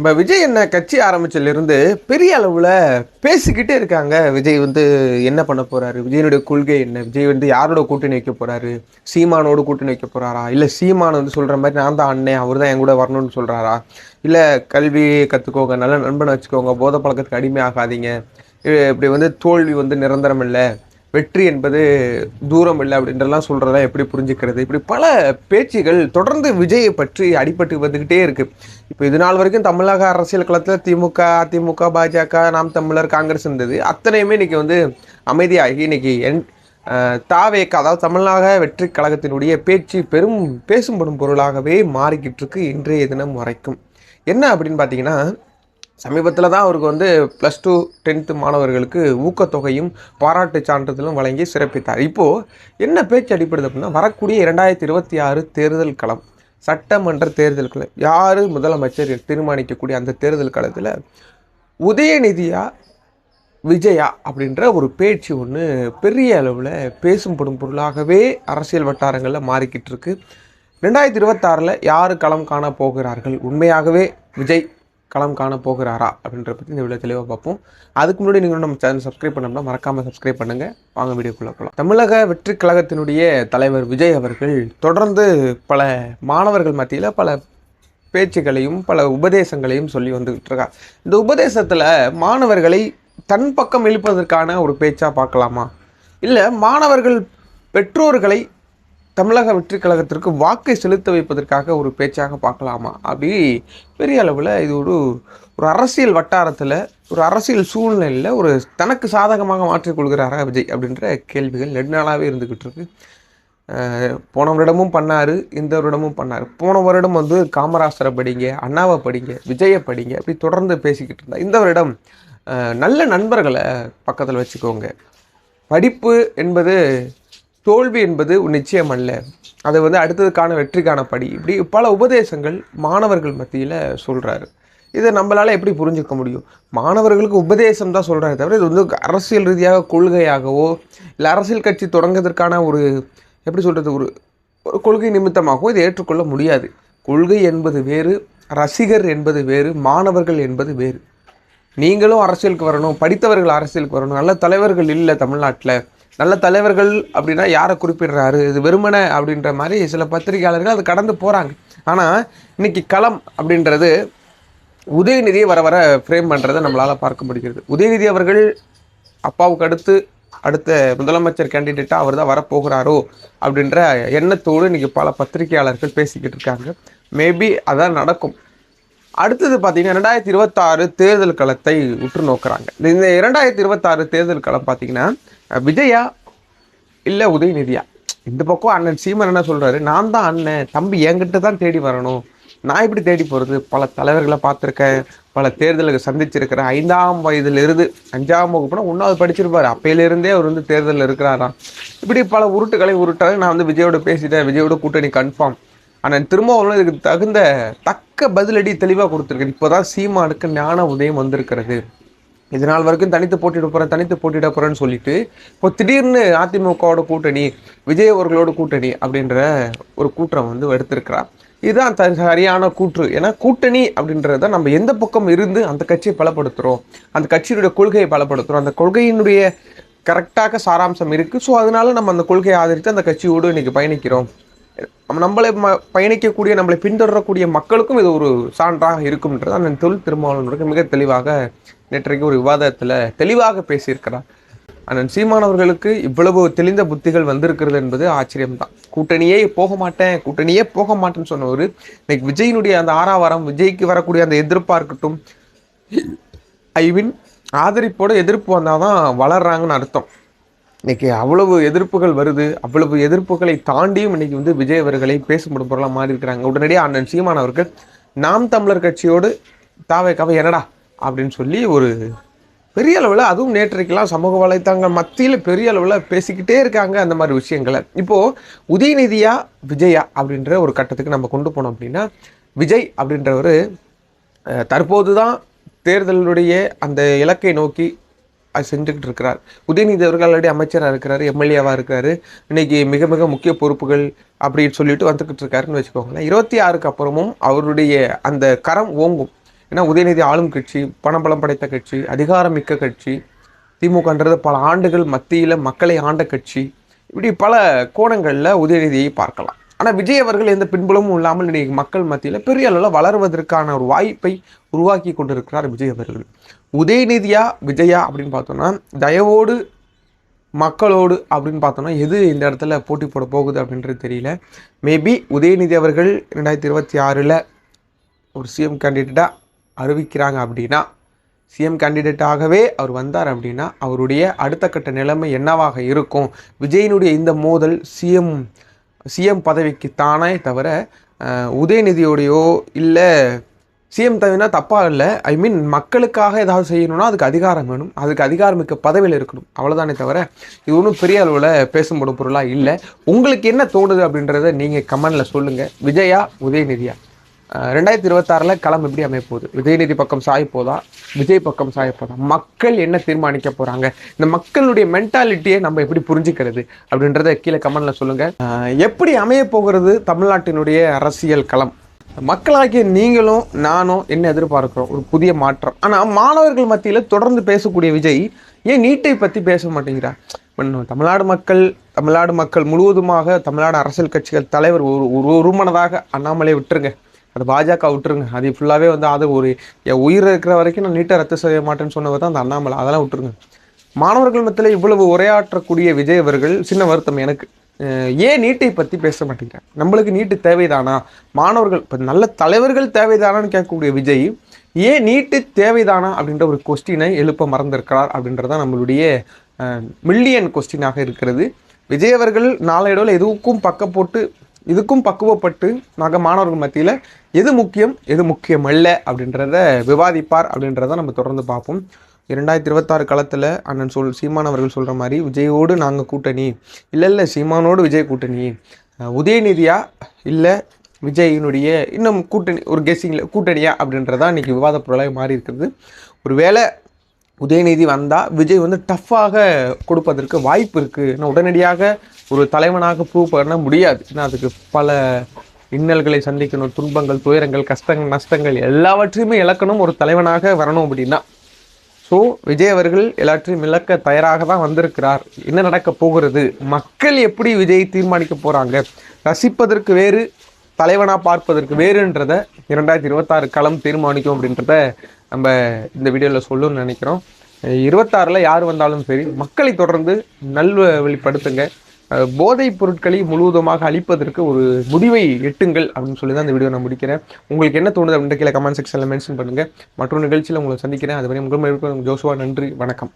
நம்ம விஜய் என்ன கட்சி ஆரம்பிச்சதுலேருந்து பெரிய அளவில் பேசிக்கிட்டே இருக்காங்க. விஜய் வந்து என்ன பண்ண போகிறாரு, விஜயனுடைய கொள்கை என்ன, விஜய் வந்து யாரோட கூட்டணி வைக்க போகிறாரு, சீமானோடு கூட்டணி வைக்க போகிறாரா, இல்லை சீமான் வந்து சொல்கிற மாதிரி நான் தான் அண்ணன் அவர் தான் என் கூட வரணும்னு சொல்கிறாரா, இல்லை கல்வி கற்றுக்கோங்க, நல்ல நண்பனை வச்சுக்கோங்க, போதை பழக்கத்துக்கு அடிமை ஆகாதீங்க, இப்படி வந்து தோல்வி வந்து நிரந்தரம் இல்லை, வெற்றி என்பது தூரம் இல்லை அப்படின்றலாம் சொல்கிறதா எப்படி புரிஞ்சுக்கிறது. இப்படி பல பேச்சுகள் தொடர்ந்து விஜயை பற்றி அடிபட்டு வந்துக்கிட்டே இருக்குது. இப்போ இது நாள் வரைக்கும் தமிழக அரசியல் களத்தில் திமுக, அதிமுக, பாஜக, நாம் தமிழர், காங்கிரஸ் இருந்தது. அத்தனையுமே இன்றைக்கி வந்து அமைதியாகி இன்றைக்கி தாவேக, அதாவது தமிழக வெற்றி கழகத்தினுடைய பேச்சு பெரும் பேசும்படும் பொருளாகவே மாறிக்கிட்டு இருக்கு இன்றைய தினம் வரைக்கும். என்ன அப்படின்னு பார்த்தீங்கன்னா, சமீபத்தில் தான் அவருக்கு வந்து +2 10th மாணவர்களுக்கு ஊக்கத்தொகையும் பாராட்டு சான்றிதழும் வழங்கி சிறப்பித்தார். இப்போது என்ன பேச்சு அடிப்படுது அப்படின்னா, வரக்கூடிய 2026 தேர்தல் களம், சட்டமன்ற தேர்தல் களம், யார் முதலமைச்சர் தீர்மானிக்கக்கூடிய அந்த தேர்தல் களத்தில் உதயநிதியா விஜயா அப்படின்ற ஒரு பேச்சு ஒன்று பெரிய அளவில் பேசும்படும் பொருளாகவே அரசியல் வட்டாரங்களில் மாறிக்கிட்டு இருக்கு. 2026 யார் களம் காண போகிறார்கள், உண்மையாகவே விஜய் களம் காண போகிறாரா அப்படின்ற பற்றி இந்த வீடியோ தெளிவாக பார்ப்போம். அதுக்கு முன்னாடி நீங்கள் நம்ம சேனல் சப்ஸ்கிரைப் பண்ணோம்னா மறக்காமல் சப்ஸ்கிரைப் பண்ணுங்கள். வாங்க வீடியோக்குள்ளே போகலாம். தமிழக வெற்றி கழகத்தினுடைய தலைவர் விஜய் அவர்கள் தொடர்ந்து பல மாணவர்கள் மத்தியில் பல பேச்சுகளையும் பல உபதேசங்களையும் சொல்லி வந்துக்கிட்டு இருக்கார். இந்த உபதேசத்தில் மாணவர்களை தன் பக்கம் இழுப்பதற்கான ஒரு பேச்சாக பார்க்கலாமா, இல்லை மாணவர்கள் பெற்றோர்களை தமிழக வெற்றி கழகத்திற்கு வாக்கை செலுத்த வைப்பதற்காக ஒரு பேச்சாக பார்க்கலாமா, அப்படி பெரிய அளவில் இது ஒரு அரசியல் வட்டாரத்தில் ஒரு அரசியல் சூழ்நிலையில் ஒரு தனக்கு சாதகமாக மாற்றிக்கொள்கிறாரா விஜய் அப்படின்ற கேள்விகள் நெடுநாளாகவே இருந்துக்கிட்டு இருக்கு. போன வருடமும் பண்ணார், இந்த வருடமும் பண்ணார். போன வருடம் வந்து காமராசரை படிங்க, அண்ணாவை படிங்க, விஜயை படிங்க, அப்படி தொடர்ந்து பேசிக்கிட்டு இருந்தார். இந்த வருடம் நல்ல நண்பர்களை பக்கத்தில் வச்சுக்கோங்க, படிப்பு என்பது தோல்வி என்பது நிச்சயம் அல்ல, அது வந்து அடுத்ததுக்கான வெற்றிக்கான படி, இப்படி பல உபதேசங்கள் மாணவர்கள் மத்தியில் சொல்கிறாரு. இதை நம்மளால் எப்படி புரிஞ்சுக்க முடியும்? மாணவர்களுக்கு உபதேசம் தான் சொல்கிறாரு தவிர இது வந்து அரசியல் ரீதியாக கொள்கையாகவோ இல்லை அரசியல் கட்சி தொடங்கிறதுக்கான ஒரு எப்படி சொல்கிறது ஒரு கொள்கை நிமித்தமாகவோ இதை ஏற்றுக்கொள்ள முடியாது. கொள்கை என்பது வேறு, ரசிகர் என்பது வேறு, மாணவர்கள் என்பது வேறு. நீங்களும் அரசியலுக்கு வரணும், படித்தவர்கள் அரசியலுக்கு வரணும், நல்ல தலைவர்கள் இல்லை தமிழ்நாட்டில். நல்ல தலைவர்கள் அப்படின்னா யாரை குறிப்பிடுறாரு, இது வெறுமனை அப்படின்ற மாதிரி சில பத்திரிகையாளர்கள் அது கடந்து போகிறாங்க. ஆனால் இன்றைக்கி களம் அப்படின்றது உதயநிதியை வர வர ஃப்ரேம் பண்ணுறதை நம்மளால் பார்க்க முடிகிறது. உதயநிதி அவர்கள் அப்பாவுக்கு அடுத்த முதலமைச்சர் கேண்டிடேட்டாக அவர் தான் வரப்போகிறாரோ அப்படின்ற எண்ணத்தோடு இன்றைக்கி பல பத்திரிகையாளர்கள் பேசிக்கிட்டு இருக்காங்க. மேபி அதான் நடக்கும். அடுத்தது பார்த்தீங்கன்னா 2026 தேர்தல் களத்தை உற்று நோக்குறாங்க. இந்த 2026 தேர்தல் களம் பார்த்தீங்கன்னா விஜயா இல்லை உதயநிதியா? இந்த பக்கம் அண்ணன் சீமான் என்ன சொல்கிறாரு, நான் தான் அண்ணன், தம்பி என்கிட்ட தான் தேடி வரணும், நான் இப்படி தேடி போகிறது, பல தலைவர்களை பார்த்துருக்கேன், பல தேர்தலுக்கு சந்திச்சிருக்கிறேன், 5ஆம் வயதிலிருந்து 5ஆம் வகுப்புனா 1வது படிச்சிருப்பார், அப்பையிலேருந்தே அவர் வந்து தேர்தலில் இருக்கிறாராம். இப்படி பல உருட்டுகளை நான் வந்து விஜயோட பேசிட்டேன், விஜயோட கூட்டணி கன்ஃபார்ம். ஆனால் திரும்பவும் இதுக்கு தக்க பதிலடி தெளிவாக கொடுத்துருக்கேன். இப்போ தான் சீமானுக்கு ஞான உதயம் வந்திருக்கிறது. இதனால் வரைக்கும் தனித்து போட்டியிட போகிறேன்னு சொல்லிட்டு இப்போ திடீர்னு அதிமுகவோட கூட்டணி, விஜய் அவர்களோட கூட்டணி அப்படின்ற ஒரு கூற்றம் வந்து எடுத்திருக்கிறார். இதுதான் சரியான கூற்று. ஏன்னா கூட்டணி அப்படின்றத நம்ம எந்த பக்கம் இருந்து அந்த கட்சியை பலப்படுத்துகிறோம், அந்த கட்சியினுடைய கொள்கையை பலப்படுத்துகிறோம், அந்த கொள்கையினுடைய கரெக்டாக சாராம்சம் இருக்குது. ஸோ அதனால நம்ம அந்த கொள்கையை ஆதரித்து அந்த கட்சியோடு இன்றைக்கி பயணிக்கிறோம். நம்மளை பயணிக்கக்கூடிய நம்மளை பின்தொடரக்கூடிய மக்களுக்கும் இது ஒரு சான்றாக இருக்கும்ன்றது அந்த தொல் திருமாவளவனுக்கு மிக தெளிவாக நேற்றைக்கு ஒரு விவாதத்தில் தெளிவாக பேசியிருக்கிறார். அண்ணன் சீமான் அவர்களுக்கு இவ்வளவு தெளிந்த புத்திகள் வந்திருக்கிறது என்பது ஆச்சரியம்தான். கூட்டணியே போக மாட்டேன்னு சொன்னவர் இன்னைக்கு விஜயினுடைய அந்த ஆறாவாரம், விஜய்க்கு வரக்கூடிய அந்த எதிர்ப்பாக இருக்கட்டும், ஆதரிப்போட எதிர்ப்பு வந்தால் தான் வளர்றாங்கன்னு அர்த்தம். இன்றைக்கி அவ்வளவு எதிர்ப்புகள் வருது. அவ்வளவு எதிர்ப்புகளை தாண்டியும் இன்றைக்கி வந்து விஜய் அவர்களை பேசும்படும் பொருளாக மாறி இருக்கிறாங்க. உடனடியாக அண்ணன் சீமான் அவர்கள் நாம் தமிழர் கட்சியோடு தாவேக்காவை என்னடா அப்படின்னு சொல்லி ஒரு பெரிய அளவில், அதுவும் நேற்றைக்கெல்லாம் சமூக வலைத்தளங்கள் மத்தியில் பெரிய அளவில் பேசிக்கிட்டே இருக்காங்க அந்த மாதிரி விஷயங்களை. இப்போது உதயநிதியா விஜயா அப்படின்ற ஒரு கட்டத்துக்கு நம்ம கொண்டு போனோம் அப்படின்னா, விஜய் அப்படின்றவர் தற்போது தான் தேர்தலுடைய அந்த இலக்கை நோக்கி அது செஞ்சுக்கிட்டு இருக்கிறார். உதயநிதி அவர்கள் ஆல்ரெடி அமைச்சராக இருக்கிறாரு, எம்எல்ஏவாக இருக்காரு, இன்றைக்கி மிக மிக முக்கிய பொறுப்புகள் அப்படின்னு சொல்லிட்டு வந்துக்கிட்டு இருக்காருன்னு வச்சுக்கோங்களேன். 26க்கு அப்புறமும் அவருடைய அந்த கரம் ஓங்கும். ஏன்னா உதயநிதி ஆளும் கட்சி, பணபலம் படைத்த கட்சி, அதிகாரமிக்க கட்சி. திமுகன்றது பல ஆண்டுகள் மத்தியில் மக்களை ஆண்ட கட்சி. இப்படி பல கோணங்களில் உதயநிதியை பார்க்கலாம். ஆனால் விஜய் அவர்கள் எந்த பின்புலமும் இல்லாமல் இன்னைக்கு மக்கள் மத்தியில் பெரிய அளவில் வளர்வதற்கான ஒரு வாய்ப்பை உருவாக்கி கொண்டிருக்கிறார் விஜய் அவர்கள். உதயநிதியா விஜயா அப்படின்னு பார்த்தோம்னா, தயவோடு மக்களோடு அப்படின்னு பார்த்தோம்னா எது இந்த இடத்துல போட்டி போட போகுது அப்படின்றது தெரியல. மேபி உதயநிதி அவர்கள் 2026 ஒரு சிஎம் கேண்டிடேட்டாக அறிவிக்கிறாங்க அப்படின்னா, சிஎம் கேண்டிடேட்டாகவே அவர் வந்தார் அப்படின்னா அவருடைய அடுத்த கட்ட நிலைமை என்னவாக இருக்கும்? விஜயினுடைய இந்த மோதல் சிஎம் பதவிக்கு தானே தவிர உதயநிதியோடையோ இல்லை சிஎம் தவினா தப்பாக இல்லை. ஐ மீன் மக்களுக்காக ஏதாவது செய்யணும்னா அதுக்கு அதிகாரம் வேணும், அதுக்கு அதிகாரமிக்க பதவியில் இருக்கணும், அவ்வளோதானே தவிர இது ஒன்றும் பெரிய அளவில் பேசும்படும் பொருளாக இல்லை. உங்களுக்கு என்ன தோணுது அப்படின்றத நீங்கள் கமெண்டில் சொல்லுங்கள். விஜயா உதயநிதியா 2026 களம் எப்படி அமைய போகுது? உதயநிதி பக்கம் சாய போதா, விஜய் பக்கம் சாய போதா? மக்கள் என்ன தீர்மானிக்க போகிறாங்க? இந்த மக்களுடைய மென்டாலிட்டியை நம்ம எப்படி புரிஞ்சுக்கிறது அப்படின்றத கீழே கமெண்டில் சொல்லுங்கள். எப்படி அமைய போகிறது தமிழ்நாட்டினுடைய அரசியல் களம்? மக்களாகிய நீங்களும் நானும் என்ன எதிர்பார்க்கிறோம்? ஒரு புதிய மாற்றம். ஆனால் மாணவர்கள் மத்தியில் தொடர்ந்து பேசக்கூடிய விஜய் ஏன் நீட்டை பற்றி பேச மாட்டேங்கிறார்? தமிழ்நாடு மக்கள் முழுவதுமாக தமிழ்நாடு அரசியல் கட்சிகள் தலைவர் ஒருமனதாக அண்ணாமலை விட்டுருங்க, அது பாஜக விட்டுருங்க, அது ஃபுல்லாகவே அது ஒரு உயிர் இருக்கிற வரைக்கும் நான் நீட்டை ரத்து செய்ய மாட்டேன்னு சொன்னவர் தான் அந்த அண்ணாமலை, அதெல்லாம் விட்டுருங்க. மாணவர்கள் மத்தியில் இவ்வளவு உரையாற்றக்கூடிய விஜய் அவர்கள், சின்ன வருத்தம் எனக்கு, ஏன் நீட்டை பற்றி பேச மாட்டேங்கிறார்? நம்மளுக்கு நீட்டு தேவைதானா? மாணவர்கள் இப்போ நல்ல தலைவர்கள் தேவைதானான்னு கேட்கக்கூடிய விஜய் ஏன் நீட்டு தேவைதானா அப்படின்ற ஒரு கொஸ்டினை எழுப்ப மறந்திருக்கிறார் அப்படின்றதான் நம்மளுடைய மில்லியன் கொஸ்டினாக இருக்கிறது. விஜய் அவர்கள் நாளையோட இதுக்கும் பக்குவப்பட்டு மாணவர்கள் மத்தியில் எது முக்கியம் எது முக்கியம் அல்ல அப்படின்றத விவாதிப்பார் அப்படின்றத நம்ம தொடர்ந்து பார்ப்போம். 2026 களத்தில் அண்ணன் சீமான் அவர்கள் சொல்கிற மாதிரி விஜயோடு நாங்கள் கூட்டணி, இல்லை சீமானோடு விஜய் கூட்டணி, உதயநிதியா இல்லை விஜயினுடைய இன்னும் கூட்டணி, ஒரு கெஸ்ஸிங்கில் கூட்டணியா அப்படின்றதான் இன்றைக்கி விவாத பொருளாக மாறி இருக்கிறது. ஒரு வேளை உதயநிதி வந்தால் விஜய் டஃப்பாக கொடுப்பதற்கு வாய்ப்பு இருக்குது. ஏன்னா உடனடியாக ஒரு தலைவனாக ப்ரூவ் பண்ண முடியாது. ஏன்னா அதுக்கு பல இன்னல்களை சந்திக்கணும், துன்பங்கள், துயரங்கள், கஷ்டங்கள், நஷ்டங்கள் எல்லாவற்றையுமே இழக்கணும் ஒரு தலைவனாக வரணும் அப்படின்னா. ஸோ விஜய் அவர்கள் எல்லாற்றையும் இழக்க தயாராக தான் வந்திருக்கிறார். என்ன நடக்க போகிறது? மக்கள் எப்படி விஜய் தீர்மானிக்க போகிறாங்க? ரசிப்பதற்கு வேறு, தலைவனாக பார்ப்பதற்கு வேறுன்றதை 2026 களம் தீர்மானிக்கும் அப்படின்றத நம்ம இந்த வீடியோவில் சொல்லணும்னு நினைக்கிறோம். 26 யார் வந்தாலும் சரி மக்களை தொடர்ந்து நல்வழிப்படுத்துங்க. போதைப் பொருட்களை முழுவதுமாக அழிப்பதற்கு ஒரு முடிவை எட்டுங்கள் அப்படின்னு சொல்லி தான் இந்த வீடியோ நான் முடிக்கிறேன். உங்களுக்கு என்ன தோணுது அப்படின்ற கீழே கமெண்ட் செக்ஷனில் மென்ஷன் பண்ணுங்கள். மற்றொரு நிகழ்ச்சியில் உங்களை சந்திக்கிறேன். அதுவரை உங்கள் ஜோசுவா. நன்றி, வணக்கம்.